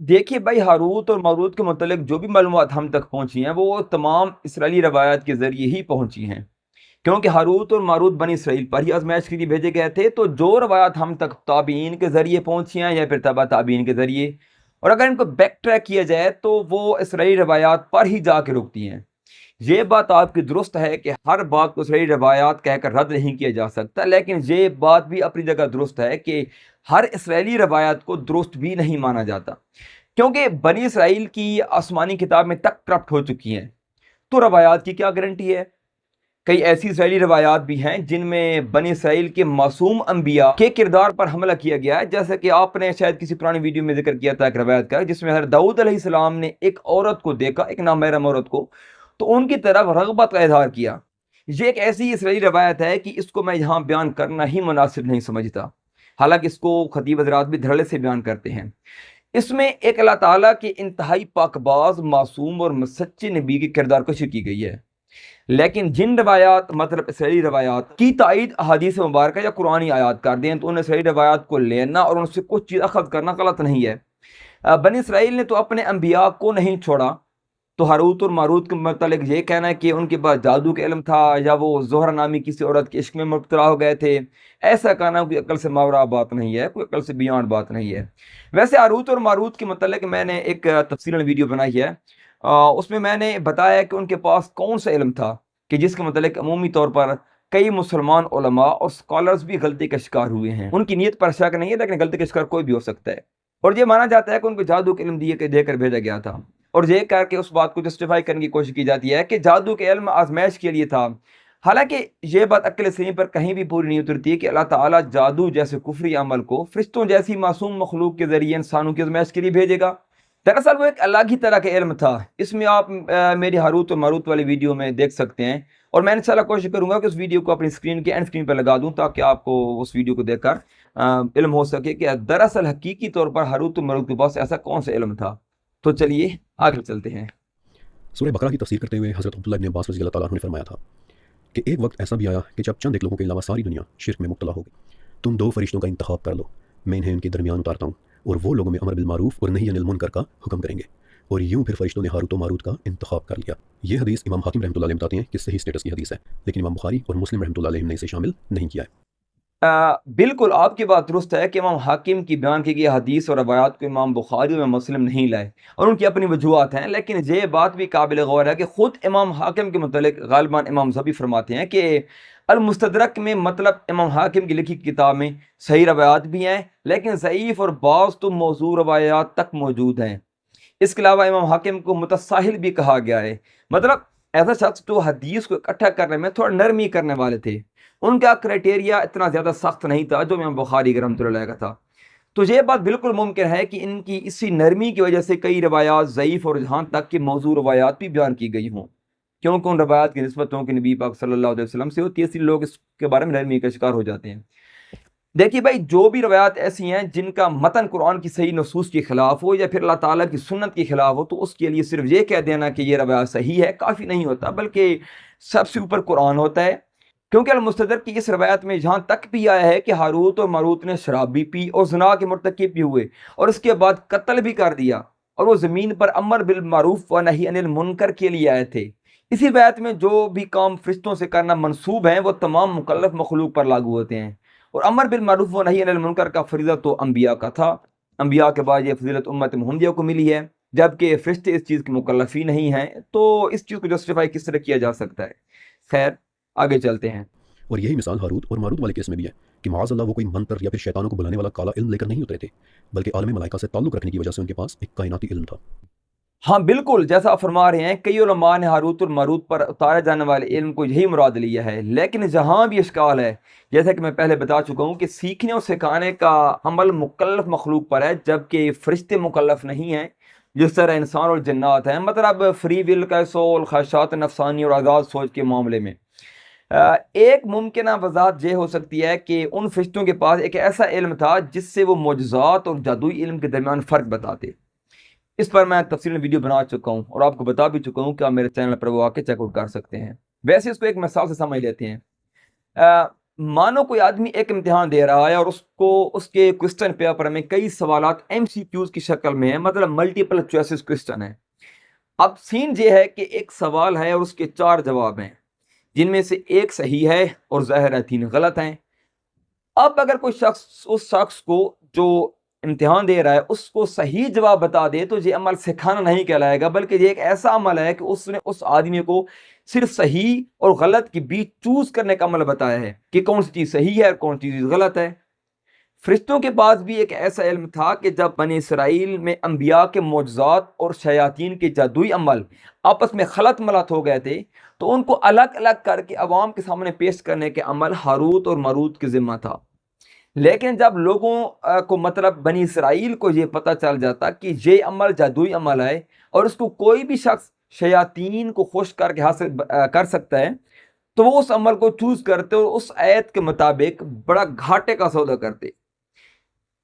دیکھیے بھائی، ہاروت اور ماروت کے متعلق جو بھی معلومات ہم تک پہنچی ہیں وہ تمام اسرائیلی روایات کے ذریعے ہی پہنچی ہیں، کیونکہ ہاروت اور ماروت بنی اسرائیل پر ہی آزمائش کے لیے بھیجے گئے تھے۔ تو جو روایات ہم تک تابعین کے ذریعے پہنچی ہیں یا پھر تبع تابعین کے ذریعے، اور اگر ان کو بیک ٹریک کیا جائے تو وہ اسرائیلی روایات پر ہی جا کے رکتی ہیں۔ یہ بات آپ کی درست ہے کہ ہر بات کو اسرائیلی روایات کہہ کر رد نہیں کیا جا سکتا، لیکن یہ بات بھی اپنی جگہ درست ہے کہ ہر اسرائیلی روایات کو درست بھی نہیں مانا جاتا، کیونکہ بنی اسرائیل کی آسمانی کتاب میں تک کرپٹ ہو چکی ہیں۔ تو روایات کی کیا گارنٹی ہے؟ کئی ایسی اسرائیلی روایات بھی ہیں جن میں بنی اسرائیل کے معصوم انبیاء کے کردار پر حملہ کیا گیا ہے، جیسا کہ آپ نے شاید کسی پرانی ویڈیو میں ذکر کیا تھا ایک روایت کا، جس میں حضرت داؤد علیہ السلام نے ایک عورت کو دیکھا، ایک نامحرم عورت کو، تو ان کی طرف رغبت کا اظہار کیا۔ یہ ایک ایسی اسرائیلی روایت ہے کہ اس کو میں یہاں بیان کرنا ہی مناسب نہیں سمجھتا، حالانکہ اس کو خطیب حضرات بھی دھڑلے سے بیان کرتے ہیں۔ اس میں ایک اللہ تعالیٰ کے انتہائی پاک باز، معصوم اور سچے نبی کے کردار کو ذکر کی گئی ہے، لیکن جن روایات مطلب اسرائیلی روایات کی تائید احادیث مبارکہ یا قرآنی آیات کر دیں تو ان اسرائیلی روایات کو لینا اور ان سے کچھ چیز اخذ کرنا غلط نہیں ہے۔ بنی اسرائیل نے تو اپنے انبیاء کو نہیں چھوڑا، تو ہاروت اور ماروت کے متعلق یہ کہنا ہے کہ ان کے پاس جادو کا علم تھا یا وہ زہرہ نامی کسی عورت کے عشق میں مبتلا ہو گئے تھے، ایسا کہنا کوئی عقل سے ماورا بات نہیں ہے، کوئی عقل سے بیانڈ بات نہیں ہے۔ ویسے ہاروت اور ماروت کے متعلق میں نے ایک تفصیل ویڈیو بنائی ہے، اس میں میں نے بتایا کہ ان کے پاس کون سا علم تھا کہ جس کے متعلق عمومی طور پر کئی مسلمان علماء اور سکالرز بھی غلطی کا شکار ہوئے ہیں۔ ان کی نیت پر شک نہیں ہے، لیکن غلطی کا شکار کوئی بھی ہو سکتا ہے، اور یہ مانا جاتا ہے کہ ان کو جادو کا علم دے کر بھیجا گیا تھا، اور یہ کر کے اس بات کو جسٹیفائی کرنے کی کوشش کی جاتی ہے کہ جادو کے علم آزمائش کے لیے تھا۔ حالانکہ یہ بات عقل سلیم پر کہیں بھی پوری نہیں اترتی کہ اللہ تعالیٰ جادو جیسے کفری عمل کو فرشتوں جیسی معصوم مخلوق کے ذریعے انسانوں کی آزمائش کے لیے بھیجے گا۔ دراصل وہ ایک الگ ہی طرح کا علم تھا۔ اس میں آپ میری ہاروت و ماروت والی ویڈیو میں دیکھ سکتے ہیں، اور میں انشاءاللہ کوشش کروں گا کہ اس ویڈیو کو اپنی اسکرین کے اینڈ اسکرین پر لگا دوں تاکہ آپ کو اس ویڈیو کو دیکھ کر علم ہو سکے کہ دراصل حقیقی طور پر ہاروت و ماروت کے پاس ایسا کون سا علم تھا۔ تو چلیے آگے چلتے ہیں۔ سورہ بقرہ کی تفسیر کرتے ہوئے حضرت عبداللہ ابن عباس رضی اللہ تعالیٰ عنہ نے فرمایا تھا کہ ایک وقت ایسا بھی آیا کہ جب چند ایک لوگوں کے علاوہ ساری دنیا شرک میں مبتلا ہو گئی، تم دو فرشتوں کا انتخاب کر لو، میں انہیں ان کے درمیان اتارتا ہوں، اور وہ لوگوں میں امر بالمعروف اور نہی عن المنکر کا حکم کریں گے۔ اور یوں پھر فرشتوں نے ہاروت و ماروت کا انتخاب کر لیا۔ یہ حدیث امام حاکم رحمۃ اللہ علیہ بتاتے ہیں کہ صحیح اسٹیٹس کی حدیث ہے، لیکن امام بخاری اور مسلم رحمۃ اللہ علیہ نے اسے شامل نہیں کیا ہے۔ بالکل آپ کی بات درست ہے کہ امام حاکم کی بیان کی گئی حدیث اور روایات کو امام بخاری اور مسلم نہیں لائے، اور ان کی اپنی وجوہات ہیں، لیکن یہ بات بھی قابل غور ہے کہ خود امام حاکم کے متعلق غالباً امام ذہبی فرماتے ہیں کہ المستدرک میں مطلب امام حاکم کی لکھی کتاب میں صحیح روایات بھی ہیں، لیکن ضعیف اور بعض تو موضوع روایات تک موجود ہیں۔ اس کے علاوہ امام حاکم کو متساہل بھی کہا گیا ہے، مطلب ایسا شخص جو حدیث کو اکٹھا کرنے میں تھوڑا نرمی کرنے والے تھے۔ ان کا کرائٹیریا اتنا زیادہ سخت نہیں تھا جو امام بخاری رحمۃ اللہ علیہ کا تھا۔ تو یہ بات بالکل ممکن ہے کہ ان کی اسی نرمی کی وجہ سے کئی روایات ضعیف اور جہاں تک کہ موضوع روایات بھی بیان کی گئی ہوں، کیونکہ ان روایات کی نسبتوں کے نبی پاک صلی اللہ علیہ وسلم سے ہوتی ہے، اس لیے لوگ اس کے بارے میں نرمی کا شکار ہو جاتے ہیں۔ دیکھیے بھائی، جو بھی روایات ایسی ہیں جن کا متن قرآن کی صحیح نصوص کے خلاف ہو یا پھر اللہ تعالیٰ کی سنت کے خلاف ہو، تو اس کے لیے صرف یہ کہہ دینا کہ یہ روایت صحیح ہے کافی نہیں ہوتا، بلکہ سب سے اوپر قرآن ہوتا ہے، کیونکہ المستدرک کی اس روایت میں جہاں تک بھی آیا ہے کہ ہاروت اور ماروت نے شراب بھی پی اور زنا کے مرتکب بھی ہوئے اور اس کے بعد قتل بھی کر دیا، اور وہ زمین پر امر بالمعروف و نہی عن المنکر کے لیے آئے تھے۔ اسی روایت میں جو بھی کام فرشتوں سے کرنا منسوب ہیں وہ تمام مکلف مخلوق پر لاگو ہوتے ہیں، اور امر بالمعروف و نہی عن المنکر کا فریضہ تو انبیاء کا تھا، انبیاء کے بعد یہ فضیلت امت محمدیہ کو ملی ہے، جبکہ فرشتے اس چیز کے مکلف ہی نہیں ہیں، تو اس چیز کو جسٹیفائی کس طرح کیا جا سکتا ہے؟ خیر آگے چلتے ہیں۔ اور یہی مثال ہاروت اور ماروت والے کیس میں بھی ہے کہ معاذ اللہ وہ کوئی منتر یا پھر شیطانوں کو بلانے والا کالا علم لے کر نہیں اترے تھے، بلکہ عالم ملائکہ سے تعلق رکھنے کی وجہ سے ان کے پاس ایک کائناتی علم تھا۔ ہاں بالکل، جیسا آپ فرما رہے ہیں، کئی علماء نے ہاروت اور ماروت پر اتارے جانے والے علم کو یہی مراد لیا ہے، لیکن جہاں بھی اشکال ہے، جیسا کہ میں پہلے بتا چکا ہوں کہ سیکھنے اور سکھانے کا عمل مکلف مخلوق پر ہے، جبکہ فرشتے مکلف نہیں ہیں جس طرح انسان اور جنات ہیں، مطلب فری ول کا اصول، خواہشات نفسانی اور آزاد سوچ کے معاملے میں۔ ایک ممکنہ وضاحت یہ ہو سکتی ہے کہ ان فرشتوں کے پاس ایک ایسا علم تھا جس سے وہ معجزات اور جادوئی علم کے درمیان فرق بتاتے۔ اس پر میں تفصیل ویڈیو بنا چکا ہوں اور آپ کو بتا بھی چکا ہوں کہ آپ میرے چینل پر وہ آ کے چیک آؤٹ کر سکتے ہیں۔ ویسے اس کو ایک مثال سے سمجھ لیتے ہیں۔ مانو کوئی آدمی ایک امتحان دے رہا ہے اور اس کے کوسچن پیپر میں کئی سوالات MCQs کی شکل میں ہیں، مطلب ملٹیپل چوائسز کوسچن ہے۔ اب سین یہ ہے کہ ایک سوال ہے اور اس کے 4 جواب ہیں، جن میں سے ایک صحیح ہے اور ظاہر ہے 3 غلط ہیں۔ اب اگر کوئی شخص اس شخص کو جو امتحان دے رہا ہے اس کو صحیح جواب بتا دے تو یہ عمل سکھانا نہیں کہلائے گا، بلکہ یہ ایک ایسا عمل ہے کہ اس نے اس آدمی کو صرف صحیح اور غلط کے بیچ چوز کرنے کا عمل بتایا ہے کہ کون سی چیز صحیح ہے اور کون سی چیز غلط ہے۔ فرشتوں کے پاس بھی ایک ایسا علم تھا کہ جب بنی اسرائیل میں انبیاء کے معجزات اور شیاطین کے جادوئی عمل آپس میں خلط ملط ہو گئے تھے تو ان کو الگ الگ کر کے عوام کے سامنے پیش کرنے کے عمل ہاروت اور ماروت کے ذمہ تھا۔ لیکن جب لوگوں کو مطلب بنی اسرائیل کو یہ پتہ چل جاتا کہ یہ عمل جادوئی عمل ہے اور اس کو کوئی بھی شخص شیاطین کو خوش کر کے حاصل کر سکتا ہے، تو وہ اس عمل کو چوز کرتے اور اس آیت کے مطابق بڑا گھاٹے کا سودا کرتے۔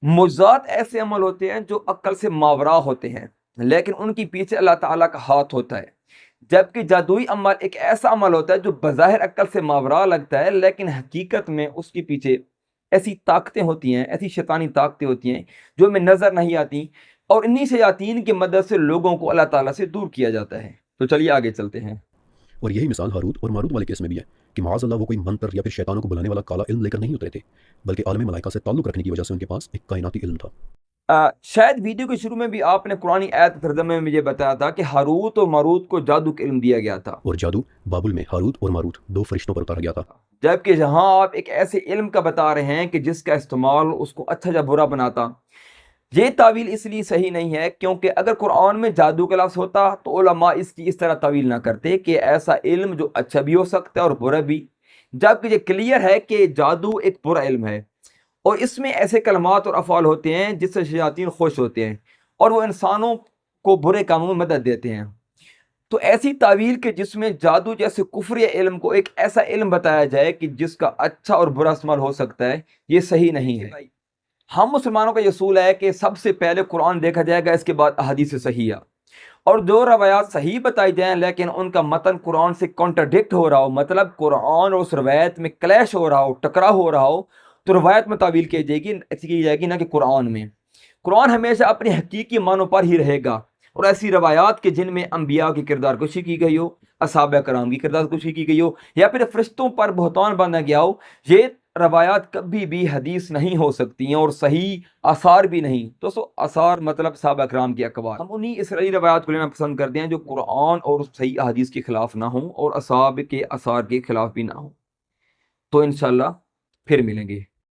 معجزات ایسے عمل ہوتے ہیں جو عقل سے ماورا ہوتے ہیں، لیکن ان کی پیچھے اللہ تعالیٰ کا ہاتھ ہوتا ہے، جبکہ جادوئی عمل ایک ایسا عمل ہوتا ہے جو بظاہر عقل سے ماورا لگتا ہے، لیکن حقیقت میں اس کے پیچھے ایسی طاقتیں ہوتی ہیں، ایسی شیطانی طاقتیں ہوتی ہیں جو ہمیں نظر نہیں آتی، اور انہی شیاطین کی مدد سے لوگوں کو اللہ تعالیٰ سے دور کیا جاتا ہے۔ تو چلیے آگے چلتے ہیں۔ اور یہی مثال ہاروت اور ماروت والے کیس میں بھی ہے کہ معاذ اللہ وہ کوئی منتر یا پھر شیطانوں کو بلانے والا کالا علم لے کر نہیں اترے تھے، بلکہ عالم ملائکہ سے تعلق رکھنے کی وجہ سے ان کے پاس ایک کائناتی علم تھا۔ شاید ویڈیو کے شروع میں بھی آپ نے قرآنی آیت کے ترجمے میں مجھے بتایا تھا کہ ہاروت اور ماروت کو جادو کا علم دیا گیا تھا، اور جادو بابل میں ہاروت اور ماروت 2 فرشتوں پر اتارا گیا تھا، جبکہ یہاں آپ ایک ایسے علم کا بتا رہے ہیں کہ جس کا استعمال اس کو اچھا یا برا بناتا۔ یہ تعویل اس لیے صحیح نہیں ہے کیونکہ اگر قرآن میں جادو کا لفظ ہوتا تو علماء اس کی اس طرح تعویل نہ کرتے کہ ایسا علم جو اچھا بھی ہو سکتا ہے اور برا بھی، جبکہ یہ کلیئر ہے کہ جادو ایک برا علم ہے اور اس میں ایسے کلمات اور افعال ہوتے ہیں جس سے شیاطین خوش ہوتے ہیں اور وہ انسانوں کو برے کاموں میں مدد دیتے ہیں۔ تو ایسی تعویل کہ جس میں جادو جیسے کفری علم کو ایک ایسا علم بتایا جائے کہ جس کا اچھا اور برا استعمال ہو سکتا ہے، یہ صحیح نہیں ہے۔ ہم مسلمانوں کا یہ اصول ہے کہ سب سے پہلے قرآن دیکھا جائے گا، اس کے بعد احادیث صحیحہ، اور جو روایات صحیح بتائی جائیں لیکن ان کا متن قرآن سے کانٹرڈکٹ ہو رہا ہو، مطلب قرآن اور اس روایت میں کلیش ہو رہا ہو، ٹکرا ہو رہا ہو، تو روایت میں تعویل کی جائے گی نہ کہ قرآن میں۔ قرآن ہمیشہ اپنے حقیقی معنوں پر ہی رہے گا، اور ایسی روایات کے جن میں انبیاء کی کردار کشی کی گئی ہو، اصحاب کرام کی کردار کشی کی گئی ہو، یا پھر فرشتوں پر بہتان باندھا گیا ہو، یہ روایات کبھی بھی حدیث نہیں ہو سکتی ہیں اور صحیح آثار بھی نہیں۔ تو آثار مطلب صحابہ کرام کی اقوال، ہم انہی اسرائیلی روایات کو لینا پسند کرتے ہیں جو قرآن اور صحیح احادیث کے خلاف نہ ہوں اور اصحاب کے آثار کے خلاف بھی نہ ہوں۔ تو انشاءاللہ پھر ملیں گے۔